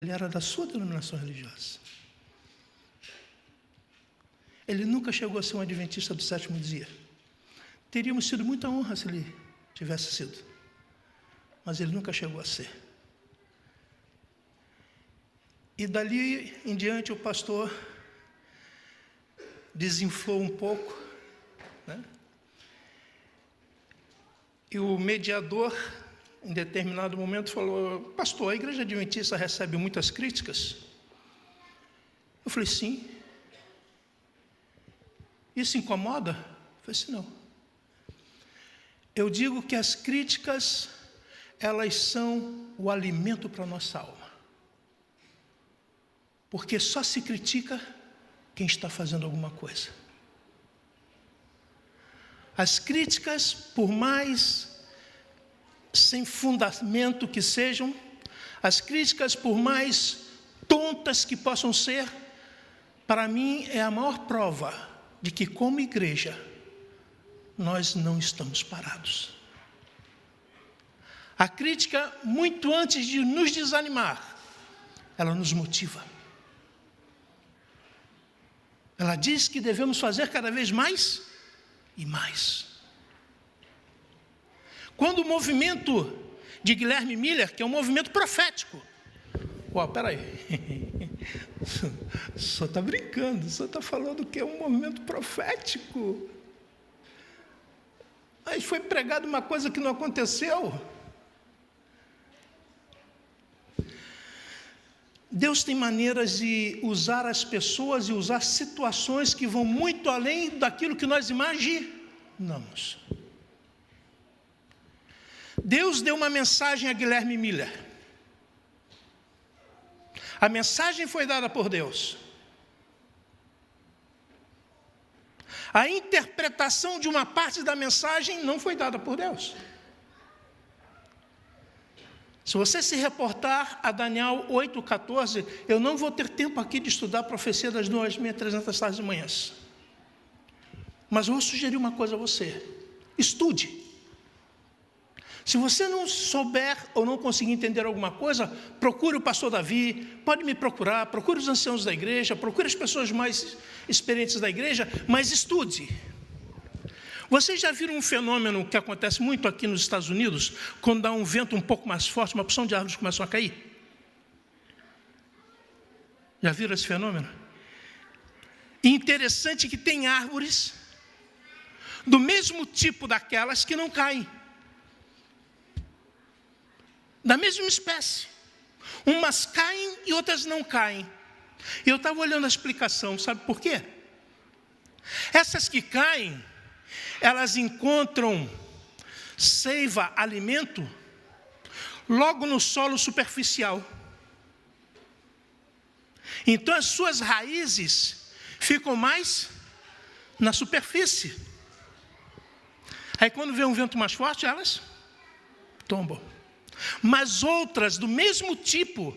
Ele era da sua denominação religiosa. Ele nunca chegou a ser um adventista do sétimo dia. Teríamos sido muita honra se ele tivesse sido. Mas ele nunca chegou a ser. E dali em diante o pastor desinflou um pouco, né? E o mediador, em determinado momento, falou: pastor, a igreja adventista recebe muitas críticas? Eu falei: sim. Isso incomoda? Eu falei assim: não. Eu digo que as críticas, elas são o alimento para a nossa alma. Porque só se critica quem está fazendo alguma coisa. As críticas, por mais sem fundamento que sejam, as críticas, por mais tontas que possam ser, para mim é a maior prova de que, como igreja, nós não estamos parados. A crítica, muito antes de nos desanimar, ela nos motiva. Ela diz que devemos fazer cada vez mais e mais. Quando o movimento de Guilherme Miller, que é um movimento profético, peraí, o senhor está brincando, o senhor está falando que é um movimento profético. Mas foi pregado uma coisa que não aconteceu. Deus tem maneiras de usar as pessoas e usar situações que vão muito além daquilo que nós imaginamos. Deus deu uma mensagem a Guilherme Miller. A mensagem foi dada por Deus. A interpretação de uma parte da mensagem não foi dada por Deus. Se você se reportar a Daniel 8,14, eu não vou ter tempo aqui de estudar a profecia das 2.300 tardes e manhãs. Mas eu vou sugerir uma coisa a você. Estude. Se você não souber ou não conseguir entender alguma coisa, procure o pastor Davi, pode me procurar, procure os anciãos da igreja, procure as pessoas mais experientes da igreja, mas estude. Vocês já viram um fenômeno que acontece muito aqui nos Estados Unidos, quando dá um vento um pouco mais forte, uma porção de árvores começam a cair? Já viram esse fenômeno? E interessante que tem árvores do mesmo tipo daquelas que não caem. Da mesma espécie. Umas caem e outras não caem. E eu estava olhando a explicação, sabe por quê? Essas que caem, elas encontram seiva, alimento, logo no solo superficial. Então as suas raízes ficam mais na superfície. Aí quando vem um vento mais forte, elas tombam. Mas outras do mesmo tipo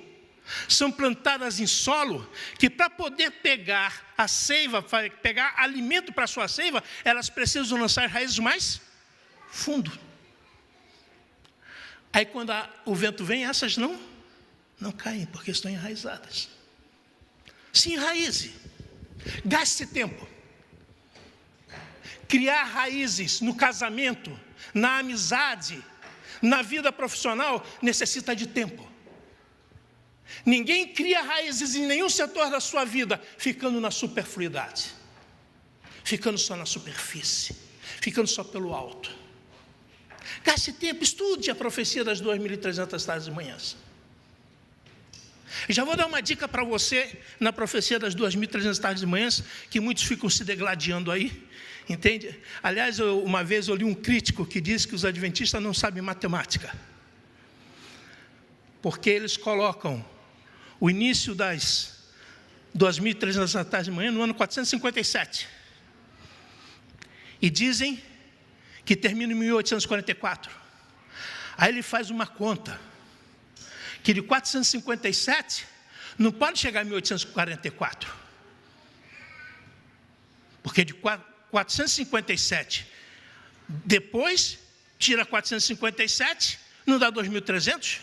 são plantadas em solo, que para poder pegar a seiva, pegar alimento para a sua seiva, elas precisam lançar raízes mais fundo. Aí quando o vento vem, essas não caem, porque estão enraizadas. Se enraize, gaste tempo. Criar raízes no casamento, na amizade, na vida profissional, necessita de tempo. Ninguém cria raízes em nenhum setor da sua vida ficando na superfluidade, ficando só na superfície, ficando só pelo alto. Gaste tempo, estude a profecia das 2.300 tardes e manhãs. Já vou dar uma dica para você na profecia das 2.300 tardes e manhãs, que muitos ficam se degladiando aí, entende? Aliás, uma vez eu li um crítico que disse que os adventistas não sabem matemática, porque eles colocam o início das 2.300 tardes de manhã no ano 457. E dizem que termina em 1844. Aí ele faz uma conta, que de 457 não pode chegar a 1844. Porque de 457, depois, tira 457, não dá 2.300?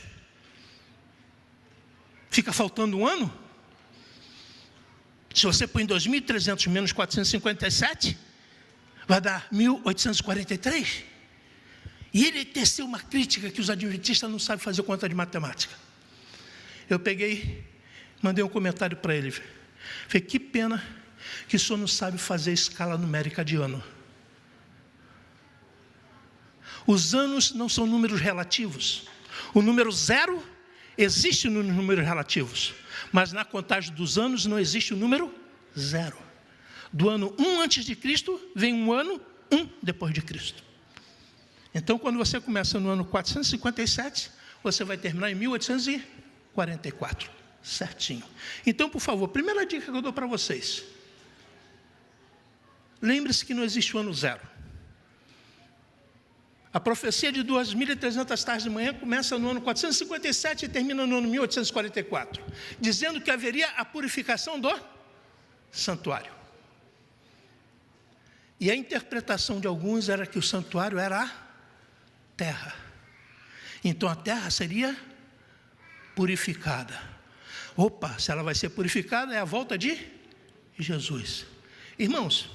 Fica faltando um ano? Se você põe 2.300 menos 457, vai dar 1.843. E ele teceu uma crítica que os adventistas não sabem fazer conta de matemática. Eu peguei, mandei um comentário para ele. Falei, que pena que o senhor não sabe fazer escala numérica de ano. Os anos não são números relativos. O número 0 existe nos números relativos, mas na contagem dos anos não existe o número 0. Do ano 1 antes de Cristo, vem um ano 1 depois de Cristo. Então, quando você começa no ano 457, você vai terminar em 1844, certinho. Então, por favor, primeira dica que eu dou para vocês. Lembre-se que não existe o ano 0. A profecia de 2.300 tardes de manhã começa no ano 457 e termina no ano 1844, dizendo que haveria a purificação do santuário. E a interpretação de alguns era que o santuário era a terra. Então a terra seria purificada. Opa, se ela vai ser purificada, é a volta de Jesus. Irmãos,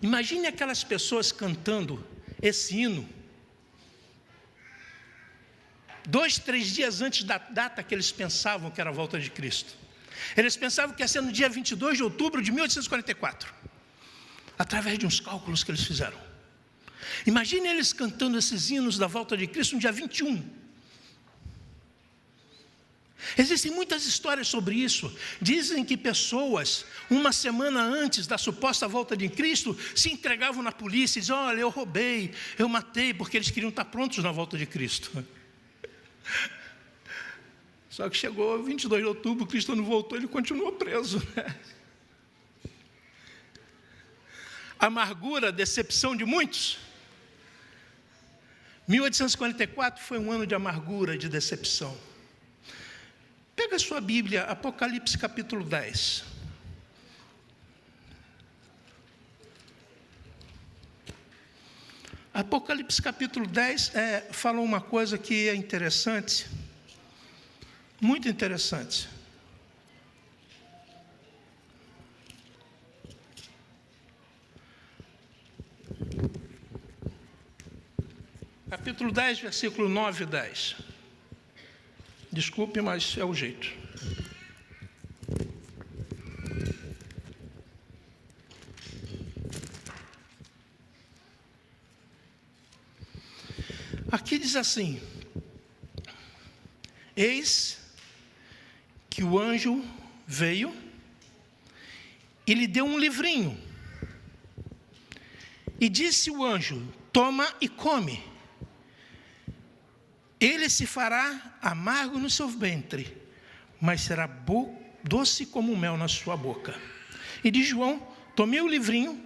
imagine aquelas pessoas cantando esse hino 2, 3 dias antes da data que eles pensavam que era a volta de Cristo. Eles pensavam que ia ser no dia 22 de outubro de 1844, através de uns cálculos que eles fizeram. Imagine eles cantando esses hinos da volta de Cristo no dia 21. Existem muitas histórias sobre isso. Dizem que pessoas, uma semana antes da suposta volta de Cristo, se entregavam na polícia e diziam, olha, eu roubei, eu matei, porque eles queriam estar prontos na volta de Cristo. Só que chegou 22 de outubro, Cristo não voltou, ele continuou preso. Amargura, decepção de muitos. 1844 foi um ano de amargura, de decepção. Pega a sua Bíblia, Apocalipse capítulo 10. Apocalipse capítulo 10 fala uma coisa que é interessante, muito interessante. Capítulo 10, versículo 9 e 10. Desculpe, mas é o jeito. Aqui diz assim: eis que o anjo veio e lhe deu um livrinho. E disse o anjo, toma e come. Ele se fará amargo no seu ventre, mas será doce como mel na sua boca. E diz João, tomei o livrinho,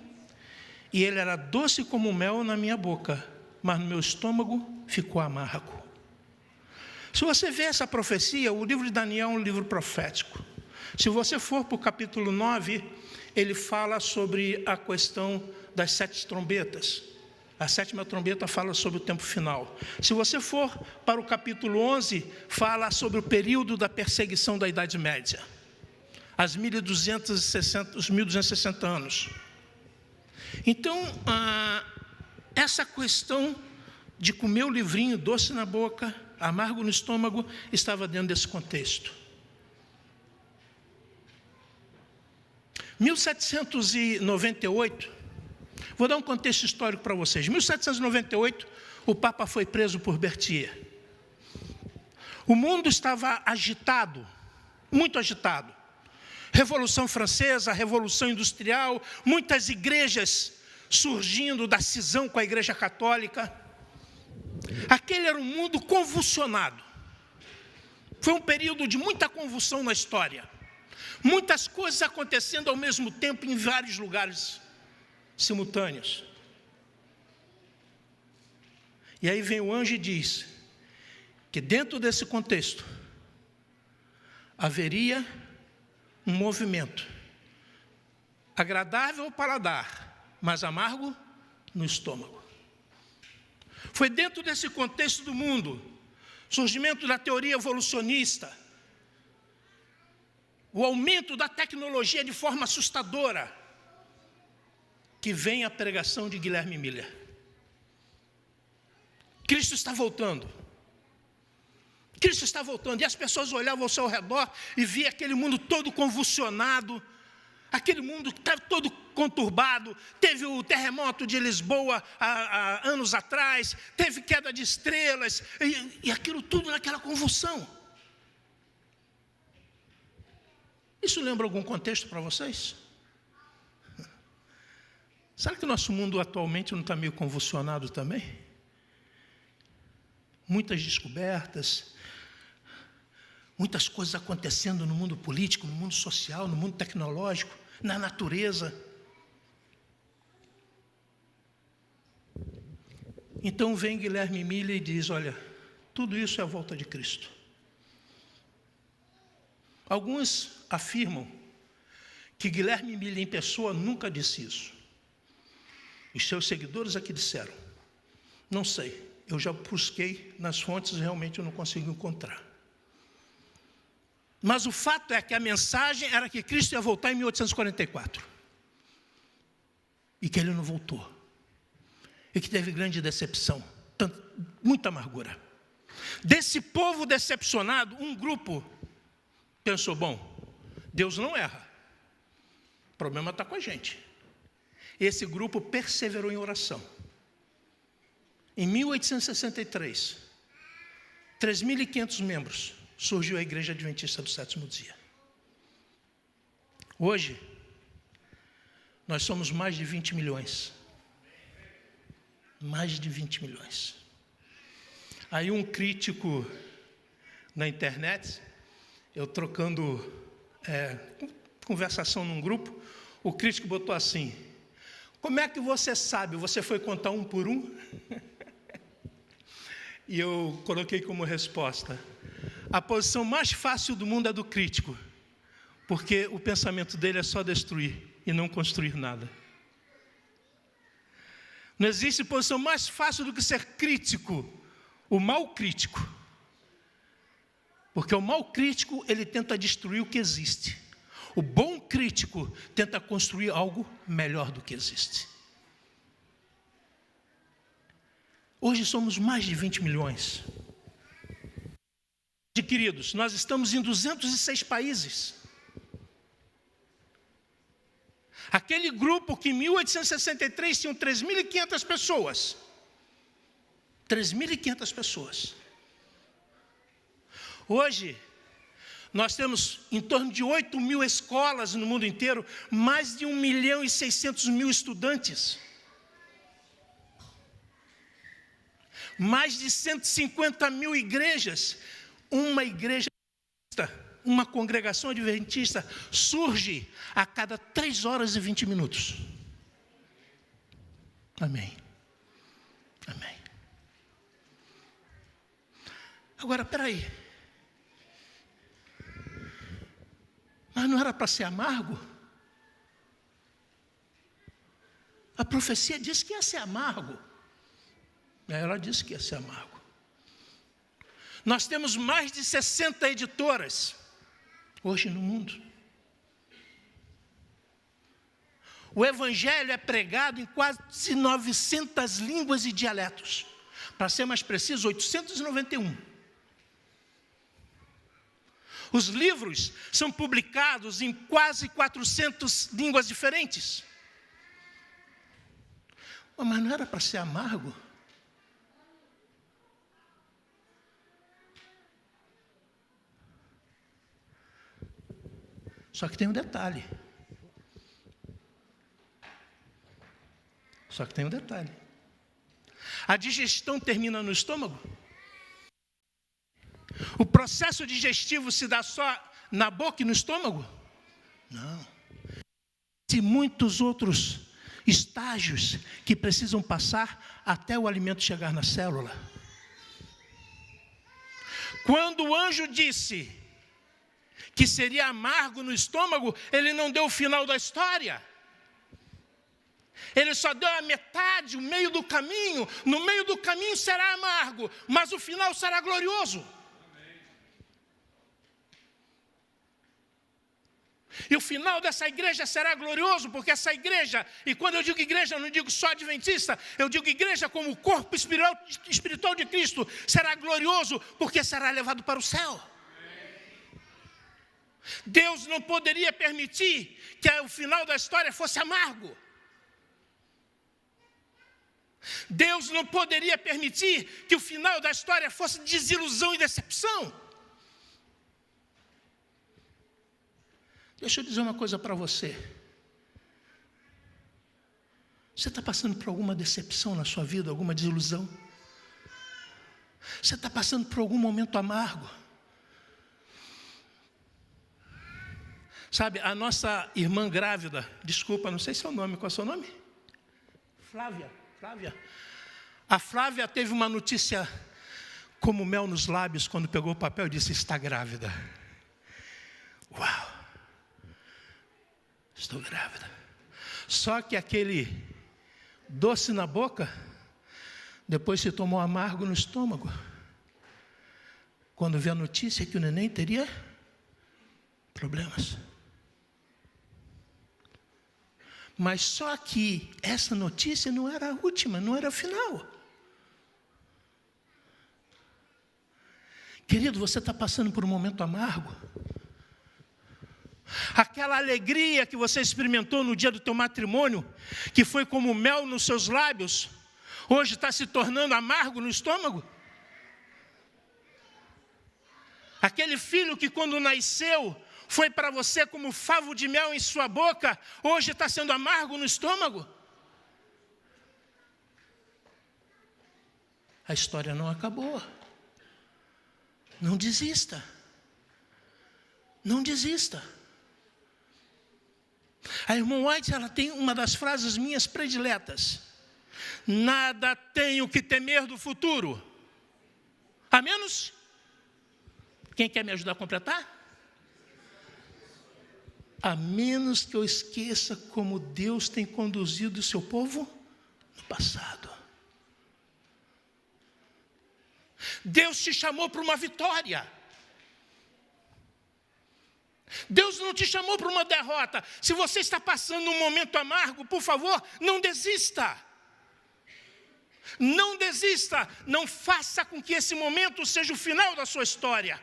e ele era doce como mel na minha boca, mas no meu estômago ficou amargo. Se você vê essa profecia, o livro de Daniel é um livro profético. Se você for para o capítulo 9, ele fala sobre a questão das 7 trombetas. A 7ª trombeta fala sobre o tempo final. Se você for para o capítulo 11, fala sobre o período da perseguição da Idade Média. Os 1260 anos. Então, essa questão de comer o livrinho doce na boca, amargo no estômago, estava dentro desse contexto. 1798, vou dar um contexto histórico para vocês. Em 1798, o Papa foi preso por Berthier. O mundo estava agitado, muito agitado. Revolução Francesa, Revolução Industrial, muitas igrejas surgindo da cisão com a Igreja Católica. Aquele era um mundo convulsionado. Foi um período de muita convulsão na história. Muitas coisas acontecendo ao mesmo tempo em vários lugares simultâneos. E aí vem o anjo e diz que dentro desse contexto haveria um movimento agradável ao paladar, mas amargo no estômago. Foi dentro desse contexto do mundo, surgimento da teoria evolucionista, o aumento da tecnologia de forma assustadora, que vem a pregação de Guilherme Miller. Cristo está voltando. Cristo está voltando. E as pessoas olhavam ao seu redor e via aquele mundo todo convulsionado, aquele mundo que estava todo conturbado. Teve o terremoto de Lisboa há anos atrás, teve queda de estrelas, e aquilo tudo naquela convulsão. Isso lembra algum contexto para vocês? Será que o nosso mundo atualmente não está meio convulsionado também? Muitas descobertas, muitas coisas acontecendo no mundo político, no mundo social, no mundo tecnológico, na natureza. Então vem Guilherme Miller e diz, olha, tudo isso é a volta de Cristo. Alguns afirmam que Guilherme Miller em pessoa nunca disse isso. Os seus seguidores aqui disseram. Não sei, eu já busquei nas fontes e realmente eu não consigo encontrar. Mas o fato é que a mensagem era que Cristo ia voltar em 1844. E que ele não voltou. E que teve grande decepção, muita amargura. Desse povo decepcionado, um grupo pensou, bom, Deus não erra. O problema está com a gente. Esse grupo perseverou em oração. Em 1863, 3.500 membros, surgiu a Igreja Adventista do Sétimo Dia. Hoje, nós somos mais de 20 milhões. Mais de 20 milhões. Aí um crítico na internet, eu trocando conversação num grupo, o crítico botou assim, como é que você sabe? Você foi contar um por um? E eu coloquei como resposta, a posição mais fácil do mundo é do crítico, porque o pensamento dele é só destruir e não construir nada. Não existe posição mais fácil do que ser crítico, o mal crítico. Porque o mal crítico, ele tenta destruir o que existe. O bom crítico tenta construir algo melhor do que existe. Hoje somos mais de 20 milhões. Queridos, nós estamos em 206 países. Aquele grupo que em 1863 tinham 3.500 pessoas. 3.500 pessoas. Hoje, nós temos em torno de 8.000 escolas no mundo inteiro, mais de 1.600.000 estudantes. Mais de 150.000 igrejas. Uma igreja, uma congregação adventista surge a cada 3 horas e 20 minutos. Amém. Amém. Agora, peraí. Mas não era para ser amargo? A profecia disse que ia ser amargo. Ela disse que ia ser amargo. Nós temos mais de 60 editoras hoje no mundo. O Evangelho é pregado em quase 900 línguas e dialetos. Para ser mais preciso, 891. Os livros são publicados em quase 400 línguas diferentes. Mas não era para ser amargo? Só que tem um detalhe. A digestão termina no estômago? O processo digestivo se dá só na boca e no estômago? Não. Tem muitos outros estágios que precisam passar até o alimento chegar na célula. Quando o anjo disse que seria amargo no estômago, ele não deu o final da história. Ele só deu a metade, o meio do caminho. No meio do caminho será amargo, mas o final será glorioso. E o final dessa igreja será glorioso, porque essa igreja, e quando eu digo igreja, eu não digo só adventista, eu digo igreja como o corpo espiritual de Cristo, será glorioso, porque será levado para o céu. Deus não poderia permitir que o final da história fosse amargo. Deus não poderia permitir que o final da história fosse desilusão e decepção. Deixa eu dizer uma coisa para você. Você está passando por alguma decepção na sua vida, alguma desilusão? Você está passando por algum momento amargo? Sabe, a nossa irmã grávida, desculpa, não sei seu nome, qual é o seu nome? Flávia. A Flávia teve uma notícia como mel nos lábios quando pegou o papel e disse: está grávida. Uau! Estou grávida. Só que aquele doce na boca, depois se tomou amargo no estômago, quando vê a notícia que o neném teria problemas. Mas só que essa notícia não era a última, não era a final. Querido, você está passando por um momento amargo. Aquela alegria que você experimentou no dia do teu matrimônio, que foi como mel nos seus lábios, hoje está se tornando amargo no estômago. Aquele filho que quando nasceu foi para você como favo de mel em sua boca, hoje está sendo amargo no estômago. A história não acabou. Não desista. Não desista. A irmã White, ela tem uma das frases minhas prediletas. Nada tenho que temer do futuro, a menos... Quem quer me ajudar a completar? A menos que eu esqueça como Deus tem conduzido o seu povo no passado. Deus te chamou para uma vitória. Deus não te chamou para uma derrota. Se você está passando um momento amargo, por favor, não desista. Não desista. Não faça com que esse momento seja o final da sua história.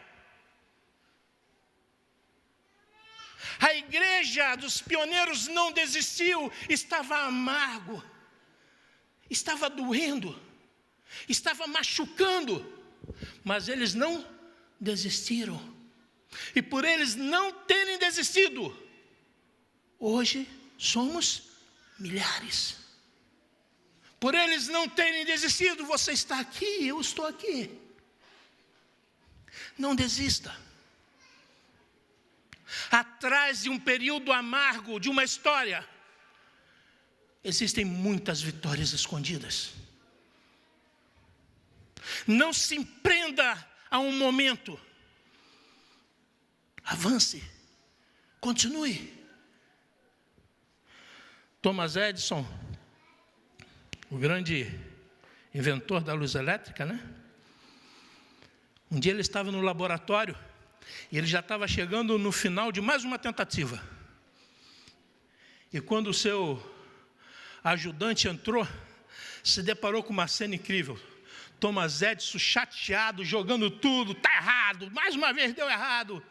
A igreja dos pioneiros não desistiu, estava amargo, estava doendo, estava machucando, mas eles não desistiram. E por eles não terem desistido, hoje somos milhares. Por eles não terem desistido, você está aqui, eu estou aqui. Não desista. Atrás de um período amargo, de uma história, existem muitas vitórias escondidas. Não se empreenda a um momento. Avance, continue. Thomas Edison, o grande inventor da luz elétrica, né? Um dia ele estava no laboratório e ele já estava chegando no final de mais uma tentativa. E quando o seu ajudante entrou, se deparou com uma cena incrível. Thomas Edison chateado, jogando tudo, está errado, mais uma vez deu errado.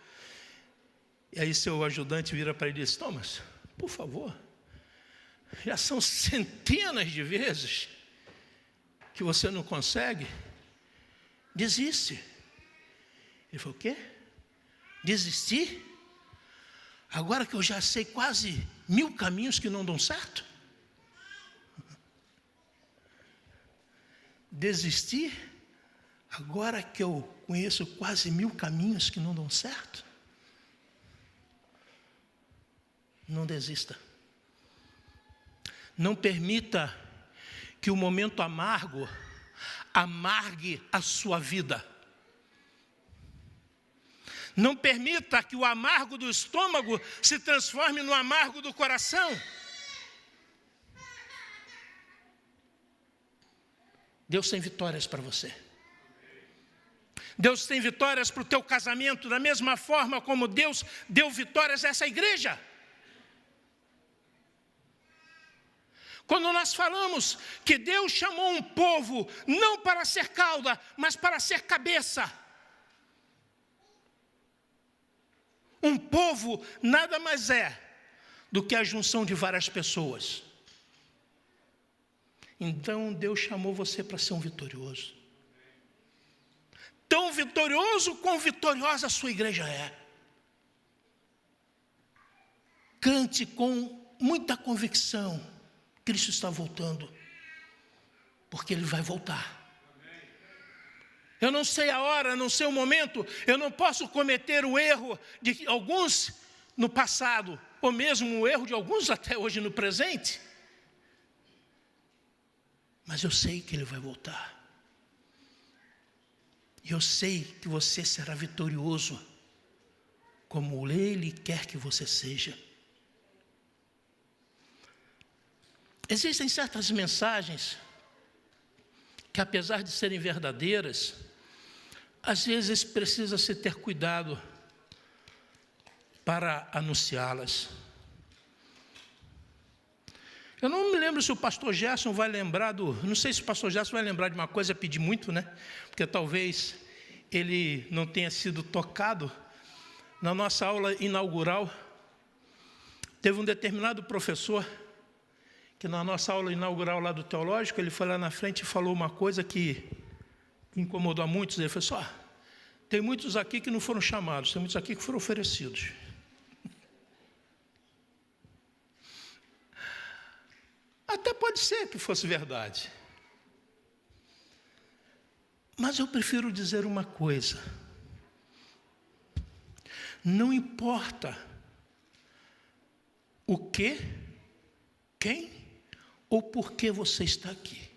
E aí seu ajudante vira para ele e diz: Thomas, por favor, já são centenas de vezes que você não consegue, desiste. Ele falou: o quê? Desistir? Agora que eu já sei quase 1000 caminhos que não dão certo? Desistir? Agora que eu conheço quase 1000 caminhos que não dão certo? Não desista. Não permita que o momento amargo amargue a sua vida. Não permita que o amargo do estômago se transforme no amargo do coração. Deus tem vitórias para você. Deus tem vitórias para o teu casamento, da mesma forma como Deus deu vitórias a essa igreja. Quando nós falamos que Deus chamou um povo não para ser cauda, mas para ser cabeça. Um povo nada mais é do que a junção de várias pessoas. Então Deus chamou você para ser um vitorioso. Tão vitorioso quão vitoriosa a sua igreja é. Cante com muita convicção: Cristo está voltando, porque Ele vai voltar. Eu não sei a hora, não sei o momento, eu não posso cometer o erro de alguns no passado, ou mesmo o erro de alguns até hoje no presente, mas eu sei que Ele vai voltar. E eu sei que você será vitorioso, como Ele quer que você seja. Existem certas mensagens que, apesar de serem verdadeiras, às vezes precisa se ter cuidado para anunciá-las. Eu não me lembro se o pastor Gerson vai lembrar não sei se o pastor Gerson vai lembrar de uma coisa, pedir muito, né? Porque talvez ele não tenha sido tocado. Na nossa aula inaugural, teve um determinado professor que na nossa aula inaugural lá do teológico, ele foi lá na frente e falou uma coisa que incomodou a muitos. Ele falou assim: tem muitos aqui que não foram chamados, tem muitos aqui que foram oferecidos. Até pode ser que fosse verdade. Mas eu prefiro dizer uma coisa: não importa o que, quem ou por que você está aqui.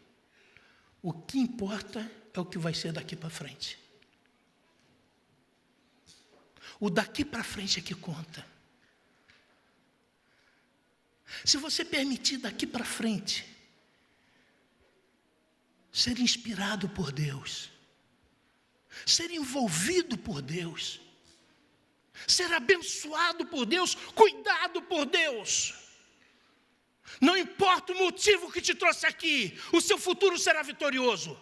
O que importa é o que vai ser daqui para frente. O daqui para frente é que conta. Se você permitir daqui para frente ser inspirado por Deus, ser envolvido por Deus, ser abençoado por Deus, cuidado por Deus, não importa o motivo que te trouxe aqui, o seu futuro será vitorioso.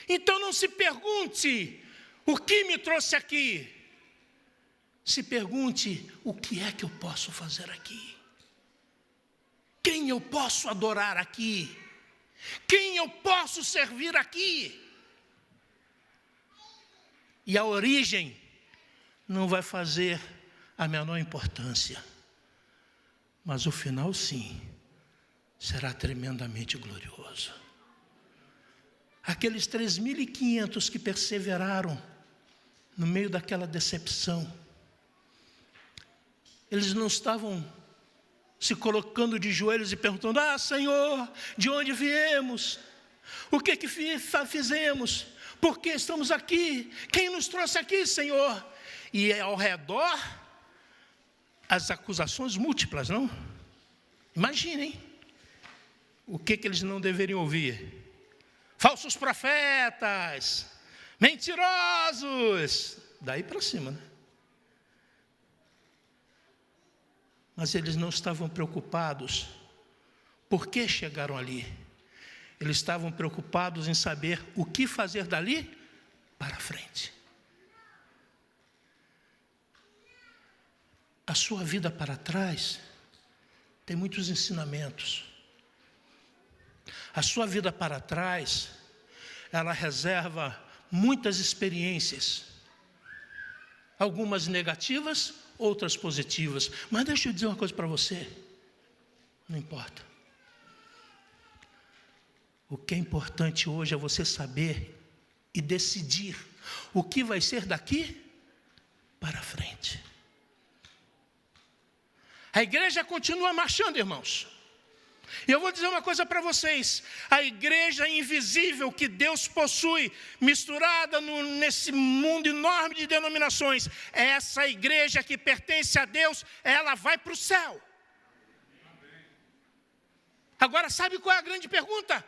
Então não se pergunte o que me trouxe aqui. Se pergunte: o que é que eu posso fazer aqui? Quem eu posso adorar aqui? Quem eu posso servir aqui? E a origem não vai fazer a menor importância, mas o final sim, será tremendamente glorioso. Aqueles 3.500 que perseveraram no meio daquela decepção, eles não estavam se colocando de joelhos e perguntando: Senhor, de onde viemos? O que fizemos? Por que estamos aqui? Quem nos trouxe aqui, Senhor? E ao redor, as acusações múltiplas, não? Imaginem o que eles não deveriam ouvir. Falsos profetas, mentirosos, daí para cima, né? Mas eles não estavam preocupados por que chegaram ali. Eles estavam preocupados em saber o que fazer dali para frente. A sua vida para trás tem muitos ensinamentos. A sua vida para trás, ela reserva muitas experiências. Algumas negativas, outras positivas. Mas deixa eu dizer uma coisa para você. Não importa. O que é importante hoje é você saber e decidir o que vai ser daqui para frente. A igreja continua marchando, irmãos. E eu vou dizer uma coisa para vocês: a igreja invisível que Deus possui, misturada nesse mundo enorme de denominações, essa igreja que pertence a Deus, ela vai para o céu. Agora, sabe qual é a grande pergunta?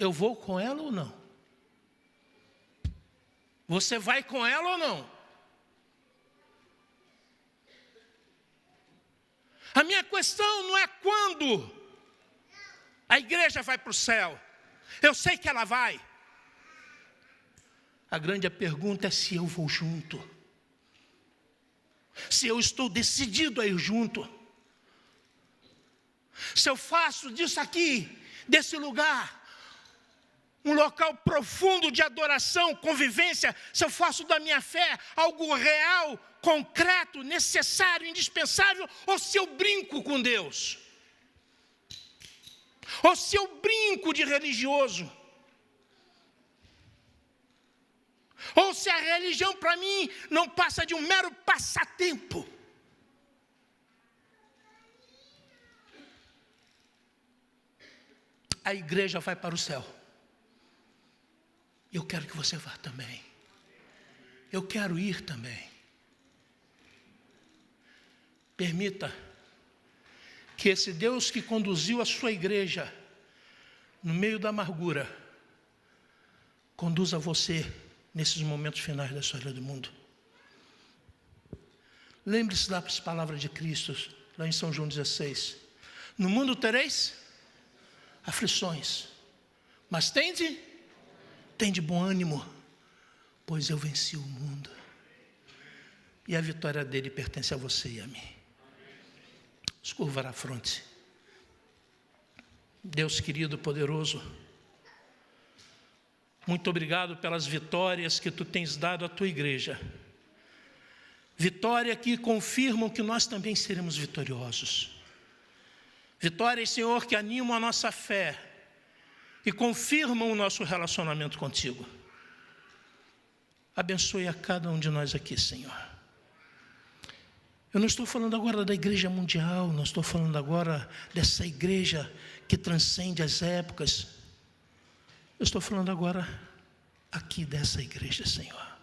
eu vou com ela ou não? Você vai com ela ou não? A minha questão não é quando a igreja vai para o céu. Eu sei que ela vai. A grande pergunta é se eu vou junto. Se eu estou decidido a ir junto. Se eu faço disso aqui, desse lugar, um local profundo de adoração, convivência, se eu faço da minha fé algo real, concreto, necessário, indispensável, ou se eu brinco com Deus. Ou se eu brinco de religioso. Ou se a religião para mim não passa de um mero passatempo. A igreja vai para o céu. Eu quero que você vá também. Eu quero ir também. Permita que esse Deus que conduziu a sua igreja no meio da amargura, conduza você nesses momentos finais da história do mundo. Lembre-se das palavras de Cristo, lá em São João 16. No mundo tereis aflições, mas tende bom ânimo, pois eu venci o mundo. E a vitória dele pertence a você e a mim. Escurvar a fronte. Deus querido, poderoso, muito obrigado pelas vitórias que tu tens dado à tua igreja. Vitória que confirmam que nós também seremos vitoriosos. Vitórias, Senhor, que animam a nossa fé e confirmam o nosso relacionamento contigo. Abençoe a cada um de nós aqui, Senhor. Eu não estou falando agora da igreja mundial, não estou falando agora dessa igreja que transcende as épocas. Eu estou falando agora aqui dessa igreja, Senhor.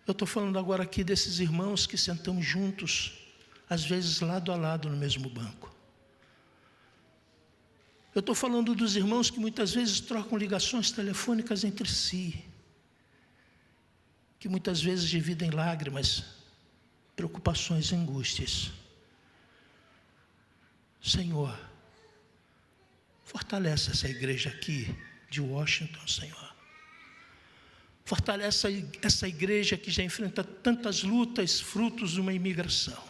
Eu estou falando agora aqui desses irmãos que sentamos juntos, às vezes lado a lado no mesmo banco. Eu estou falando dos irmãos que muitas vezes trocam ligações telefônicas entre si, que muitas vezes dividem lágrimas, preocupações e angústias. Senhor, fortalece essa igreja aqui de Washington, Senhor. Fortalece essa igreja que já enfrenta tantas lutas, frutos de uma imigração.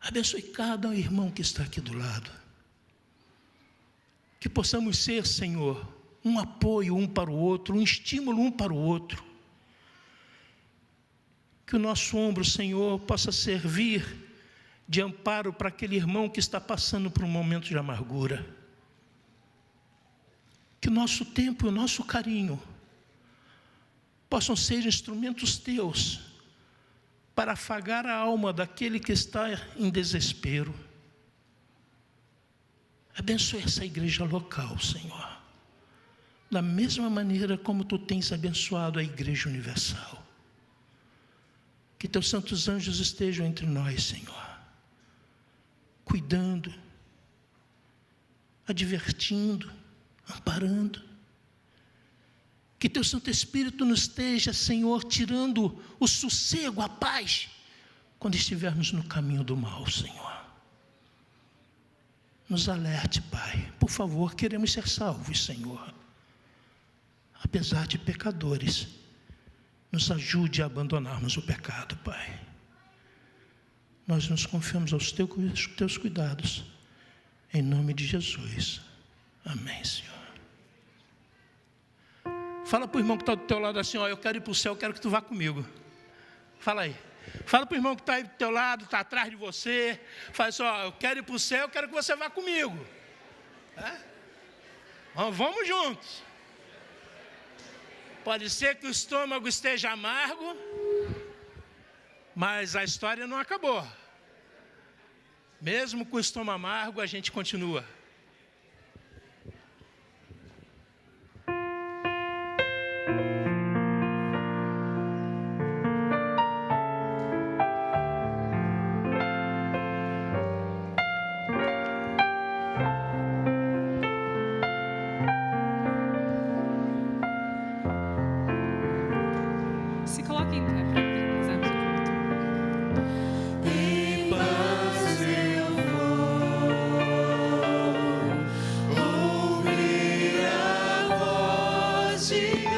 Abençoe cada irmão que está aqui do lado. Que possamos ser, Senhor, um apoio um para o outro, um estímulo um para o outro. Que o nosso ombro, Senhor, possa servir de amparo para aquele irmão que está passando por um momento de amargura. Que o nosso tempo e o nosso carinho possam ser instrumentos teus para afagar a alma daquele que está em desespero. Abençoe essa igreja local, Senhor, da mesma maneira como tu tens abençoado a igreja universal. Que teus santos anjos estejam entre nós, Senhor, cuidando, advertindo, amparando. Que teu Santo Espírito nos esteja, Senhor, tirando o sossego, a paz, quando estivermos no caminho do mal, Senhor. Nos alerte, Pai. Por favor, queremos ser salvos, Senhor. Apesar de pecadores, nos ajude a abandonarmos o pecado, Pai. Nós nos confiamos aos teus cuidados. Em nome de Jesus. Amém, Senhor. Fala para o irmão que está do teu lado assim, ó, eu quero ir para o céu, eu quero que tu vá comigo. Fala aí. Fala para o irmão que está aí do teu lado, está atrás de você. Fala assim, ó, eu quero ir para o céu, eu quero que você vá comigo. Vamos juntos. Pode ser que o estômago esteja amargo, mas a história não acabou. Mesmo com o estômago amargo, a gente continua. coloque em pé para finalizarmos o culto. Em paz eu vou ouvir a voz de